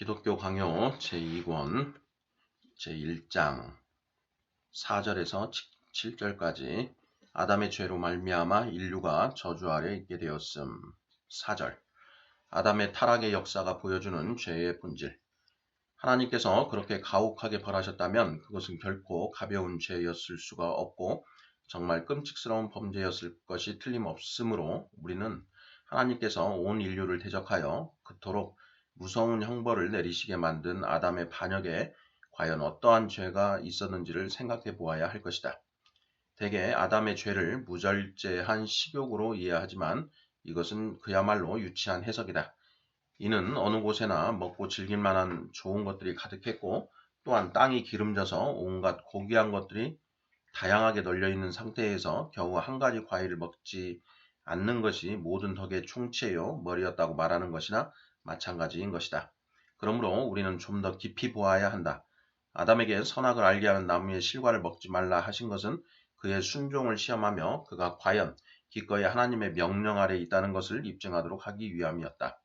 기독교 강요 제2권 제1장 4절에서 7절까지 아담의 죄로 말미암아 인류가 저주 아래 있게 되었음. 4절 아담의 타락의 역사가 보여주는 죄의 본질. 하나님께서 그렇게 가혹하게 벌하셨다면 그것은 결코 가벼운 죄였을 수가 없고 정말 끔찍스러운 범죄였을 것이 틀림없으므로 우리는 하나님께서 온 인류를 대적하여 그토록 무서운 형벌을 내리시게 만든 아담의 반역에 과연 어떠한 죄가 있었는지를 생각해 보아야 할 것이다. 대개 아담의 죄를 무절제한 식욕으로 이해하지만 이것은 그야말로 유치한 해석이다. 이는 어느 곳에나 먹고 즐길 만한 좋은 것들이 가득했고 또한 땅이 기름져서 온갖 고귀한 것들이 다양하게 널려있는 상태에서 겨우 한 가지 과일을 먹지 않는 것이 모든 덕의 총체요 머리였다고 말하는 것이나 마찬가지인 것이다. 그러므로 우리는 좀 더 깊이 보아야 한다. 아담에게 선악을 알게 하는 나무의 실과를 먹지 말라 하신 것은 그의 순종을 시험하며 그가 과연 기꺼이 하나님의 명령 아래 있다는 것을 입증하도록 하기 위함이었다.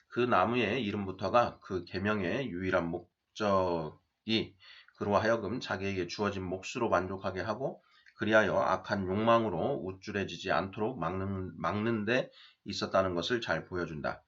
그 나무의 이름부터가 그 계명의 유일한 목적이 그로 하여금 자기에게 주어진 몫으로 만족하게 하고 그리하여 악한 욕망으로 우쭐해지지 않도록 막는 데 있었다는 것을 잘 보여준다.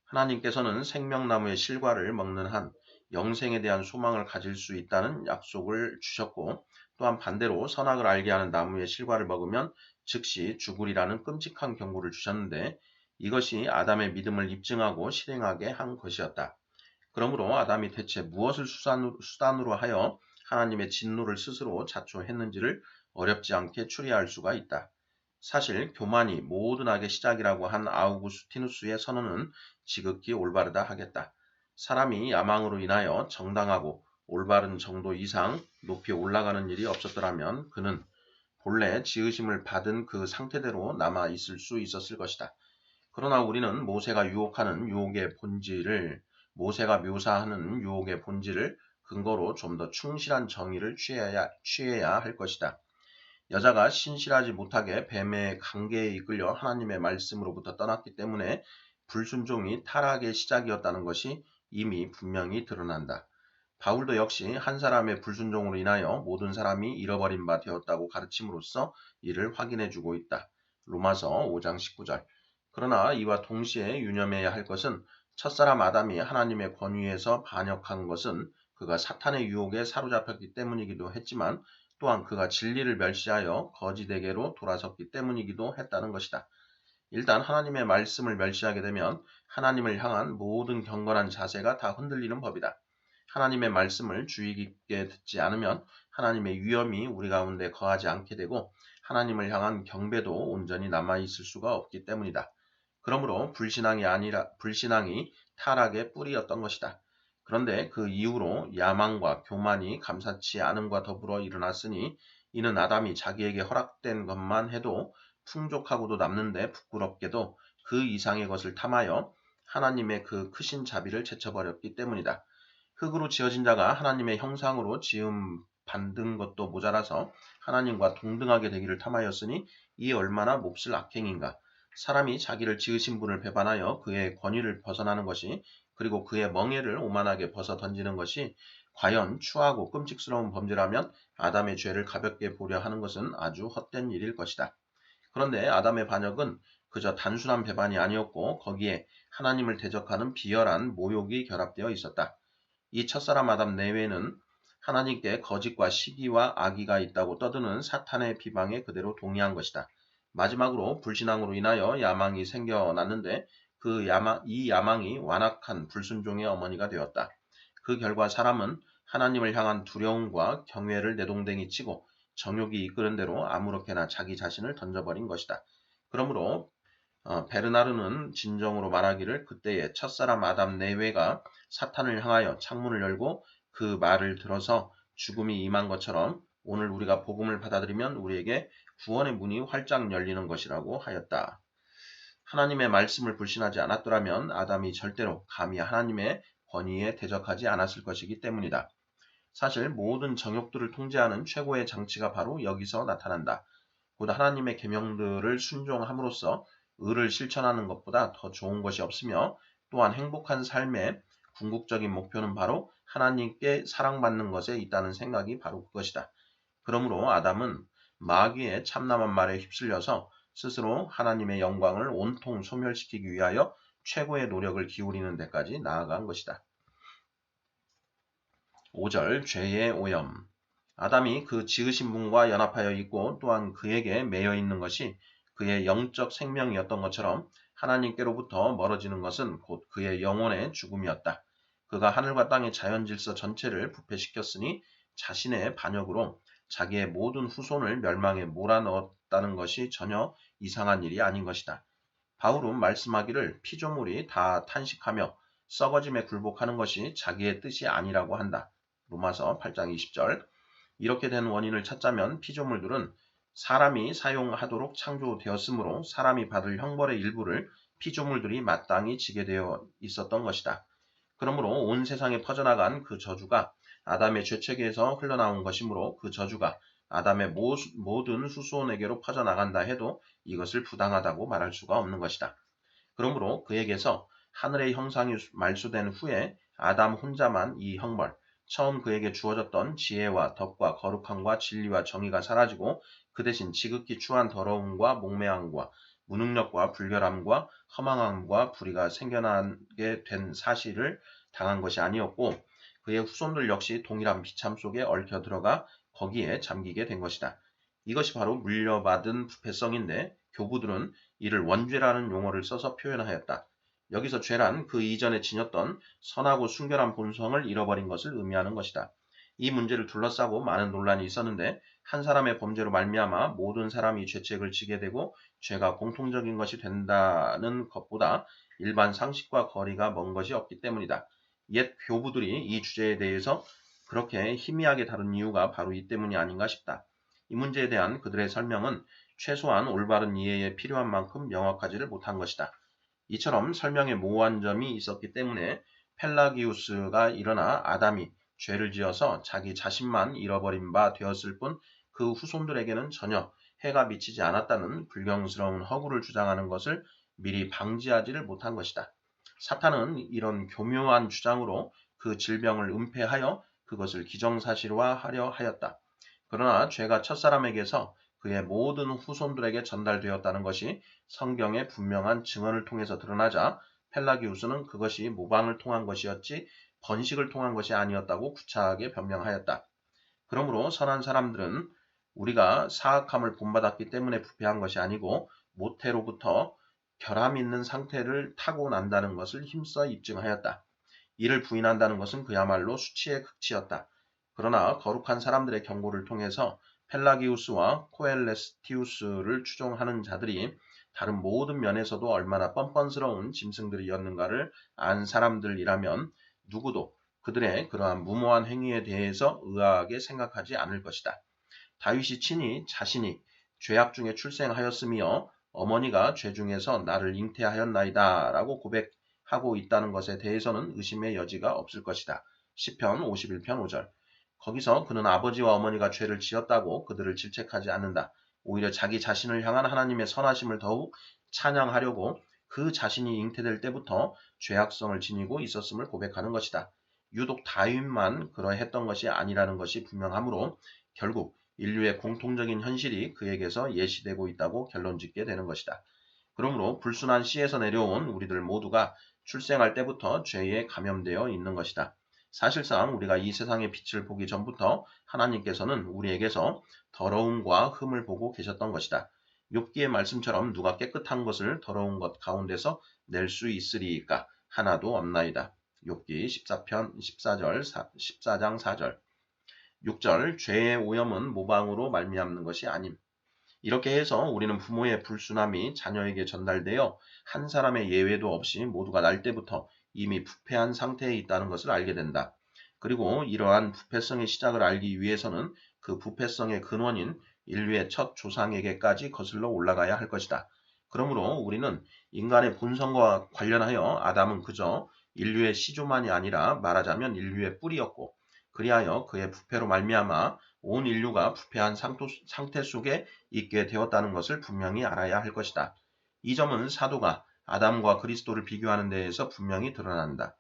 하나님께서는 생명나무의 실과를 먹는 한 영생에 대한 소망을 가질 수 있다는 약속을 주셨고 또한 반대로 선악을 알게 하는 나무의 실과를 먹으면 즉시 죽으리라는 끔찍한 경고를 주셨는데 이것이 아담의 믿음을 입증하고 실행하게 한 것이었다. 그러므로 아담이 대체 무엇을 수단으로 하여 하나님의 진노를 스스로 자초했는지를 어렵지 않게 추리할 수가 있다. 사실 교만이 모든 악의 시작이라고 한 아우구스티누스의 선언은 지극히 올바르다 하겠다. 사람이 야망으로 인하여 정당하고 올바른 정도 이상 높이 올라가는 일이 없었더라면 그는 본래 지으심을 받은 그 상태대로 남아 있을 수 있었을 것이다. 그러나 우리는 모세가 묘사하는 유혹의 본질을 근거로 좀 더 충실한 정의를 취해야 할 것이다. 여자가 신실하지 못하게 뱀의 관계에 이끌려 하나님의 말씀으로부터 떠났기 때문에 불순종이 타락의 시작이었다는 것이 이미 분명히 드러난다. 바울도 역시 한 사람의 불순종으로 인하여 모든 사람이 잃어버린 바 되었다고 가르침으로써 이를 확인해주고 있다. 로마서 5장 19절. 그러나 이와 동시에 유념해야 할 것은 첫사람 아담이 하나님의 권위에서 반역한 것은 그가 사탄의 유혹에 사로잡혔기 때문이기도 했지만 또한 그가 진리를 멸시하여 거짓에게로 돌아섰기 때문이기도 했다는 것이다. 일단 하나님의 말씀을 멸시하게 되면 하나님을 향한 모든 경건한 자세가 다 흔들리는 법이다. 하나님의 말씀을 주의 깊게 듣지 않으면 하나님의 위엄이 우리 가운데 거하지 않게 되고 하나님을 향한 경배도 온전히 남아있을 수가 없기 때문이다. 그러므로 불신앙이 타락의 뿌리였던 것이다. 그런데 그 이후로 야망과 교만이 감사치 않음과 더불어 일어났으니 이는 아담이 자기에게 허락된 것만 해도 풍족하고도 남는데 부끄럽게도 그 이상의 것을 탐하여 하나님의 그 크신 자비를 제쳐버렸기 때문이다. 흙으로 지어진 자가 하나님의 형상으로 지음 받은 것도 모자라서 하나님과 동등하게 되기를 탐하였으니 이 얼마나 몹쓸 악행인가. 사람이 자기를 지으신 분을 배반하여 그의 권위를 벗어나는 것이 그리고 그의 멍에를 오만하게 벗어 던지는 것이 과연 추하고 끔찍스러운 범죄라면 아담의 죄를 가볍게 보려 하는 것은 아주 헛된 일일 것이다. 그런데 아담의 반역은 그저 단순한 배반이 아니었고 거기에 하나님을 대적하는 비열한 모욕이 결합되어 있었다. 이 첫사람 아담 내외는 하나님께 거짓과 시기와 악의가 있다고 떠드는 사탄의 비방에 그대로 동의한 것이다. 마지막으로 불신앙으로 인하여 야망이 생겨났는데 이 야망이 완악한 불순종의 어머니가 되었다. 그 결과 사람은 하나님을 향한 두려움과 경외를 내동댕이 치고 정욕이 이끄는 대로 아무렇게나 자기 자신을 던져버린 것이다. 그러므로 베르나르는 진정으로 말하기를 그때의 첫사람 아담 내외가 사탄을 향하여 창문을 열고 그 말을 들어서 죽음이 임한 것처럼 오늘 우리가 복음을 받아들이면 우리에게 구원의 문이 활짝 열리는 것이라고 하였다. 하나님의 말씀을 불신하지 않았더라면 아담이 절대로 감히 하나님의 권위에 대적하지 않았을 것이기 때문이다. 사실 모든 정욕들을 통제하는 최고의 장치가 바로 여기서 나타난다. 곧 하나님의 계명들을 순종함으로써 의를 실천하는 것보다 더 좋은 것이 없으며 또한 행복한 삶의 궁극적인 목표는 바로 하나님께 사랑받는 것에 있다는 생각이 바로 그것이다. 그러므로 아담은 마귀의 참남한 말에 휩쓸려서 스스로 하나님의 영광을 온통 소멸시키기 위하여 최고의 노력을 기울이는 데까지 나아간 것이다. 5절 죄의 오염. 아담이 그 지으신 분과 연합하여 있고 또한 그에게 매여 있는 것이 그의 영적 생명이었던 것처럼 하나님께로부터 멀어지는 것은 곧 그의 영혼의 죽음이었다. 그가 하늘과 땅의 자연 질서 전체를 부패시켰으니 자신의 반역으로 자기의 모든 후손을 멸망에 몰아넣었다는 것이 전혀 이상한 일이 아닌 것이다. 바울은 말씀하기를 피조물이 다 탄식하며 썩어짐에 굴복하는 것이 자기의 뜻이 아니라고 한다. 로마서 8장 20절. 이렇게 된 원인을 찾자면 피조물들은 사람이 사용하도록 창조되었으므로 사람이 받을 형벌의 일부를 피조물들이 마땅히 지게 되어 있었던 것이다. 그러므로 온 세상에 퍼져나간 그 저주가 아담의 죄책에서 흘러나온 것이므로 그 저주가 아담의 모든 후손에게로 퍼져나간다 해도 이것을 부당하다고 말할 수가 없는 것이다. 그러므로 그에게서 하늘의 형상이 말소된 후에 아담 혼자만 이 형벌, 처음 그에게 주어졌던 지혜와 덕과 거룩함과 진리와 정의가 사라지고 그 대신 지극히 추한 더러움과 목매함과 무능력과 불결함과 허망함과 불의가 생겨나게 된 사실을 당한 것이 아니었고 그의 후손들 역시 동일한 비참 속에 얽혀 들어가 거기에 잠기게 된 것이다. 이것이 바로 물려받은 부패성인데 교부들은 이를 원죄라는 용어를 써서 표현하였다. 여기서 죄란 그 이전에 지녔던 선하고 순결한 본성을 잃어버린 것을 의미하는 것이다. 이 문제를 둘러싸고 많은 논란이 있었는데 한 사람의 범죄로 말미암아 모든 사람이 죄책을 지게 되고 죄가 공통적인 것이 된다는 것보다 일반 상식과 거리가 먼 것이 없기 때문이다. 옛 교부들이 이 주제에 대해서 그렇게 희미하게 다룬 이유가 바로 이 때문이 아닌가 싶다. 이 문제에 대한 그들의 설명은 최소한 올바른 이해에 필요한 만큼 명확하지를 못한 것이다. 이처럼 설명에 모호한 점이 있었기 때문에 펠라기우스가 일어나 아담이 죄를 지어서 자기 자신만 잃어버린 바 되었을 뿐 그 후손들에게는 전혀 해가 미치지 않았다는 불경스러운 허구를 주장하는 것을 미리 방지하지를 못한 것이다. 사탄은 이런 교묘한 주장으로 그 질병을 은폐하여 그것을 기정사실화하려 하였다. 그러나 죄가 첫사람에게서 그의 모든 후손들에게 전달되었다는 것이 성경의 분명한 증언을 통해서 드러나자 펠라기우스는 그것이 모방을 통한 것이었지 번식을 통한 것이 아니었다고 구차하게 변명하였다. 그러므로 선한 사람들은 우리가 사악함을 본받았기 때문에 부패한 것이 아니고 모태로부터 결함 있는 상태를 타고난다는 것을 힘써 입증하였다. 이를 부인한다는 것은 그야말로 수치의 극치였다. 그러나 거룩한 사람들의 경고를 통해서 펠라기우스와 코엘레스티우스를 추종하는 자들이 다른 모든 면에서도 얼마나 뻔뻔스러운 짐승들이었는가를 안 사람들이라면 누구도 그들의 그러한 무모한 행위에 대해서 의아하게 생각하지 않을 것이다. 다윗이 친히 자신이 죄악 중에 출생하였으며 어머니가 죄 중에서 나를 잉태하였나이다 라고 고백하고 있다는 것에 대해서는 의심의 여지가 없을 것이다. 시편 51편 5절. 거기서 그는 아버지와 어머니가 죄를 지었다고 그들을 질책하지 않는다. 오히려 자기 자신을 향한 하나님의 선하심을 더욱 찬양하려고 그 자신이 잉태될 때부터 죄악성을 지니고 있었음을 고백하는 것이다. 유독 다윗만 그러했던 것이 아니라는 것이 분명하므로 결국 인류의 공통적인 현실이 그에게서 예시되고 있다고 결론짓게 되는 것이다. 그러므로 불순한 씨에서 내려온 우리들 모두가 출생할 때부터 죄에 감염되어 있는 것이다. 사실상 우리가 이 세상의 빛을 보기 전부터 하나님께서는 우리에게서 더러움과 흠을 보고 계셨던 것이다. 욥기의 말씀처럼 누가 깨끗한 것을 더러운 것 가운데서 낼 수 있으리이까 하나도 없나이다. 욥기 14장 4절. 6절 죄의 오염은 모방으로 말미암는 것이 아님. 이렇게 해서 우리는 부모의 불순함이 자녀에게 전달되어 한 사람의 예외도 없이 모두가 날 때부터 이미 부패한 상태에 있다는 것을 알게 된다. 그리고 이러한 부패성의 시작을 알기 위해서는 그 부패성의 근원인 인류의 첫 조상에게까지 거슬러 올라가야 할 것이다. 그러므로 우리는 인간의 본성과 관련하여 아담은 그저 인류의 시조만이 아니라 말하자면 인류의 뿌리였고 그리하여 그의 부패로 말미암아 온 인류가 부패한 상태 속에 있게 되었다는 것을 분명히 알아야 할 것이다. 이 점은 사도가 아담과 그리스도를 비교하는 데에서 분명히 드러난다.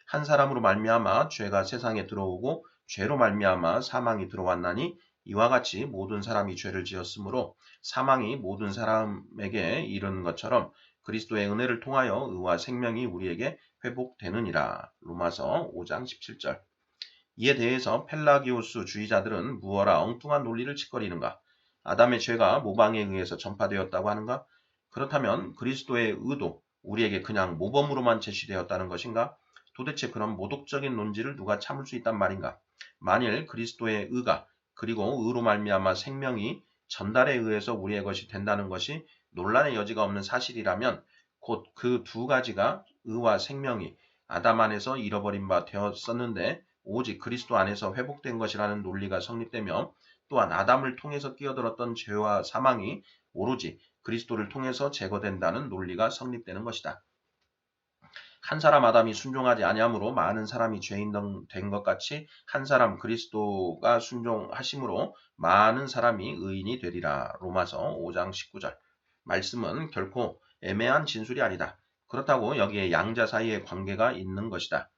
한 사람으로 말미암아 죄가 세상에 들어오고 죄로 말미암아 사망이 들어왔나니 이와 같이 모든 사람이 죄를 지었으므로 사망이 모든 사람에게 이르는 것처럼 그리스도의 은혜를 통하여 의와 생명이 우리에게 회복되느니라. 로마서 5장 17절. 이에 대해서 펠라기오스 주의자들은 무어라 엉뚱한 논리를 짓거리는가? 아담의 죄가 모방에 의해서 전파되었다고 하는가? 그렇다면 그리스도의 의도, 우리에게 그냥 모범으로만 제시되었다는 것인가? 도대체 그런 모독적인 논지를 누가 참을 수 있단 말인가? 만일 그리스도의 의가 그리고 의로 말미암아 생명이 전달에 의해서 우리의 것이 된다는 것이 논란의 여지가 없는 사실이라면 곧 그 두 가지가 의와 생명이 아담 안에서 잃어버린 바 되었었는데 오직 그리스도 안에서 회복된 것이라는 논리가 성립되며 또한 아담을 통해서 끼어들었던 죄와 사망이 오로지 그리스도를 통해서 제거된다는 논리가 성립되는 것이다. 한 사람 아담이 순종하지 아니함으로 많은 사람이 죄인 된 것 같이 한 사람 그리스도가 순종하심으로 많은 사람이 의인이 되리라. 로마서 5장 19절. 말씀은 결코 애매한 진술이 아니다. 그렇다고 여기에 양자 사이의 관계가 있는 것이다.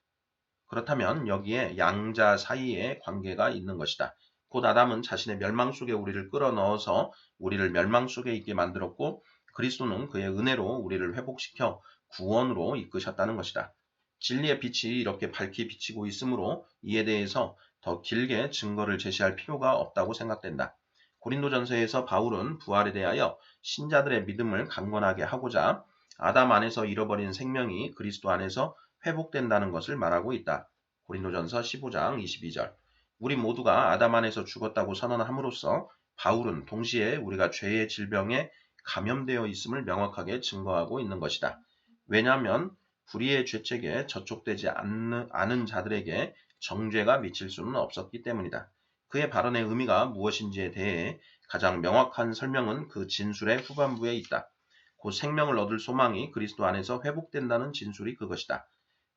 그렇다면 여기에 양자 사이에 관계가 있는 것이다. 곧 아담은 자신의 멸망 속에 우리를 끌어넣어서 우리를 멸망 속에 있게 만들었고 그리스도는 그의 은혜로 우리를 회복시켜 구원으로 이끄셨다는 것이다. 진리의 빛이 이렇게 밝히 비치고 있으므로 이에 대해서 더 길게 증거를 제시할 필요가 없다고 생각된다. 고린도전서에서 바울은 부활에 대하여 신자들의 믿음을 강건하게 하고자 아담 안에서 잃어버린 생명이 그리스도 안에서 회복된다는 것을 말하고 있다. 고린도전서 15장 22절. 우리 모두가 아담 안에서 죽었다고 선언함으로써 바울은 동시에 우리가 죄의 질병에 감염되어 있음을 명확하게 증거하고 있는 것이다. 왜냐하면 불의의 죄책에 저촉되지 않은 자들에게 정죄가 미칠 수는 없었기 때문이다. 그의 발언의 의미가 무엇인지에 대해 가장 명확한 설명은 그 진술의 후반부에 있다. 곧 생명을 얻을 소망이 그리스도 안에서 회복된다는 진술이 그것이다.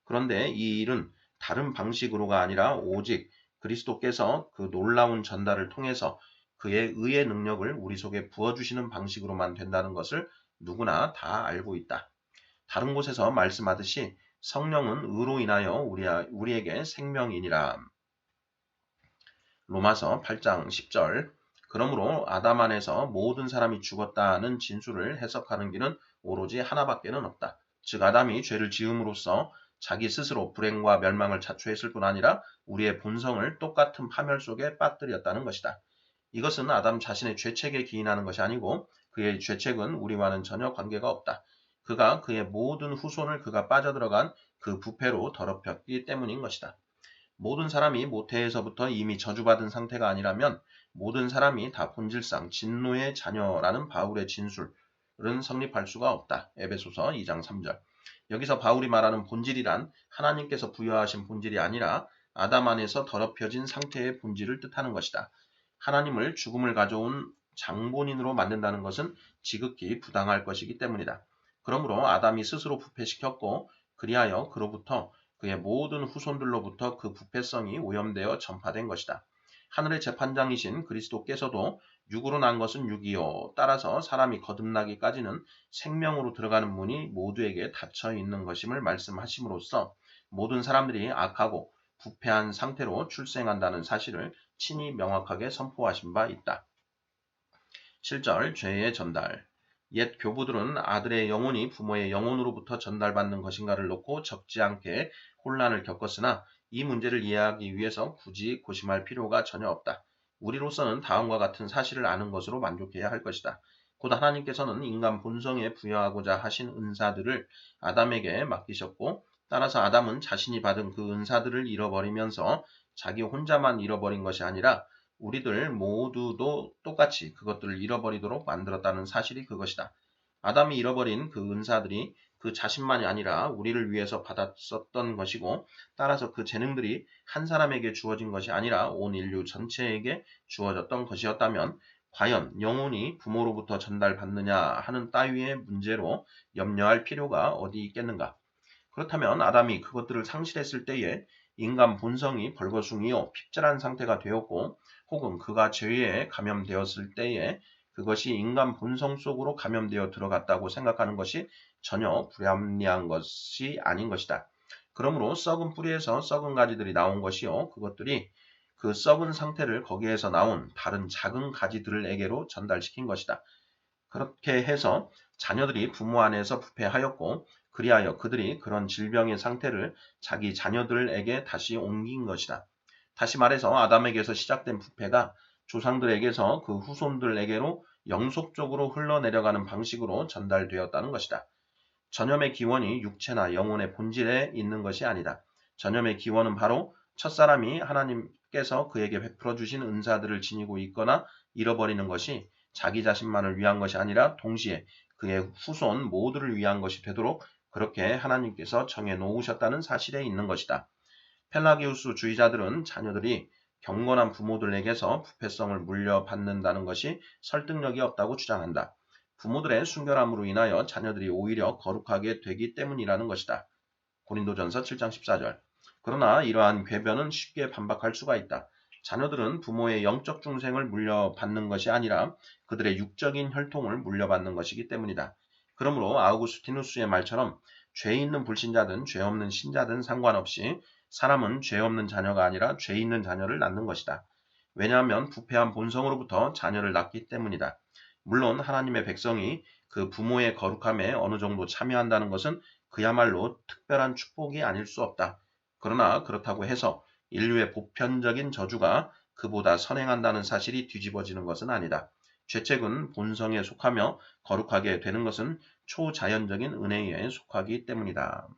그런데 이 일은 다른 방식으로가 아니라 오직 그리스도께서 그 놀라운 전달을 통해서 그의 의의 능력을 우리 속에 부어주시는 방식으로만 된다는 것을 누구나 다 알고 있다. 다른 곳에서 말씀하듯이 성령은 의로 인하여 우리에게 생명이니라. 로마서 8장 10절. 그러므로 아담 안에서 모든 사람이 죽었다는 진술을 해석하는 길은 오로지 하나밖에는 없다. 즉 아담이 죄를 지음으로써 자기 스스로 불행과 멸망을 자초했을 뿐 아니라 우리의 본성을 똑같은 파멸 속에 빠뜨렸다는 것이다. 이것은 아담 자신의 죄책에 기인하는 것이 아니고 그의 죄책은 우리와는 전혀 관계가 없다. 그가 그의 모든 후손을 그가 빠져들어간 그 부패로 더럽혔기 때문인 것이다. 모든 사람이 모태에서부터 이미 저주받은 상태가 아니라면 모든 사람이 다 본질상 진노의 자녀라는 바울의 진술은 성립할 수가 없다. 에베소서 2장 3절. 여기서 바울이 말하는 본질이란 하나님께서 부여하신 본질이 아니라 아담 안에서 더럽혀진 상태의 본질을 뜻하는 것이다. 하나님을 죽음을 가져온 장본인으로 만든다는 것은 지극히 부당할 것이기 때문이다. 그러므로 아담이 스스로 부패시켰고 그리하여 그로부터 그의 모든 후손들로부터 그 부패성이 오염되어 전파된 것이다. 하늘의 재판장이신 그리스도께서도 육으로 난 것은 육이요. 따라서 사람이 거듭나기까지는 생명으로 들어가는 문이 모두에게 닫혀 있는 것임을 말씀하심으로써 모든 사람들이 악하고 부패한 상태로 출생한다는 사실을 친히 명확하게 선포하신 바 있다. 7절 죄의 전달. 옛 교부들은 아들의 영혼이 부모의 영혼으로부터 전달받는 것인가를 놓고 적지 않게 혼란을 겪었으나 이 문제를 이해하기 위해서 굳이 고심할 필요가 전혀 없다. 우리로서는 다음과 같은 사실을 아는 것으로 만족해야 할 것이다. 곧 하나님께서는 인간 본성에 부여하고자 하신 은사들을 아담에게 맡기셨고 따라서 아담은 자신이 받은 그 은사들을 잃어버리면서 자기 혼자만 잃어버린 것이 아니라 우리들 모두도 똑같이 그것들을 잃어버리도록 만들었다는 사실이 그것이다. 아담이 잃어버린 그 은사들이 그 자신만이 아니라 우리를 위해서 받았었던 것이고 따라서 그 재능들이 한 사람에게 주어진 것이 아니라 온 인류 전체에게 주어졌던 것이었다면 과연 영혼이 부모로부터 전달받느냐 하는 따위의 문제로 염려할 필요가 어디 있겠는가? 그렇다면 아담이 그것들을 상실했을 때에 인간 본성이 벌거숭이요 핍절한 상태가 되었고 혹은 그가 죄에 감염되었을 때에 그것이 인간 본성 속으로 감염되어 들어갔다고 생각하는 것이 전혀 불합리한 것이 아닌 것이다. 그러므로 썩은 뿌리에서 썩은 가지들이 나온 것이요. 그것들이 그 썩은 상태를 거기에서 나온 다른 작은 가지들에게로 전달시킨 것이다. 그렇게 해서 자녀들이 부모 안에서 부패하였고 그리하여 그들이 그런 질병의 상태를 자기 자녀들에게 다시 옮긴 것이다. 다시 말해서 아담에게서 시작된 부패가 조상들에게서 그 후손들에게로 영속적으로 흘러내려가는 방식으로 전달되었다는 것이다. 전염의 기원이 육체나 영혼의 본질에 있는 것이 아니다. 전염의 기원은 바로 첫사람이 하나님께서 그에게 베풀어 주신 은사들을 지니고 있거나 잃어버리는 것이 자기 자신만을 위한 것이 아니라 동시에 그의 후손 모두를 위한 것이 되도록 그렇게 하나님께서 정해 놓으셨다는 사실에 있는 것이다. 펠라기우스 주의자들은 자녀들이 경건한 부모들에게서 부패성을 물려받는다는 것이 설득력이 없다고 주장한다. 부모들의 순결함으로 인하여 자녀들이 오히려 거룩하게 되기 때문이라는 것이다. 고린도전서 7장 14절. 그러나 이러한 궤변은 쉽게 반박할 수가 있다. 자녀들은 부모의 영적 중생을 물려받는 것이 아니라 그들의 육적인 혈통을 물려받는 것이기 때문이다. 그러므로 아우구스티누스의 말처럼 죄 있는 불신자든 죄 없는 신자든 상관없이 사람은 죄 없는 자녀가 아니라 죄 있는 자녀를 낳는 것이다. 왜냐하면 부패한 본성으로부터 자녀를 낳기 때문이다. 물론 하나님의 백성이 그 부모의 거룩함에 어느 정도 참여한다는 것은 그야말로 특별한 축복이 아닐 수 없다. 그러나 그렇다고 해서 인류의 보편적인 저주가 그보다 선행한다는 사실이 뒤집어지는 것은 아니다. 죄책은 본성에 속하며 거룩하게 되는 것은 초자연적인 은혜에 속하기 때문이다.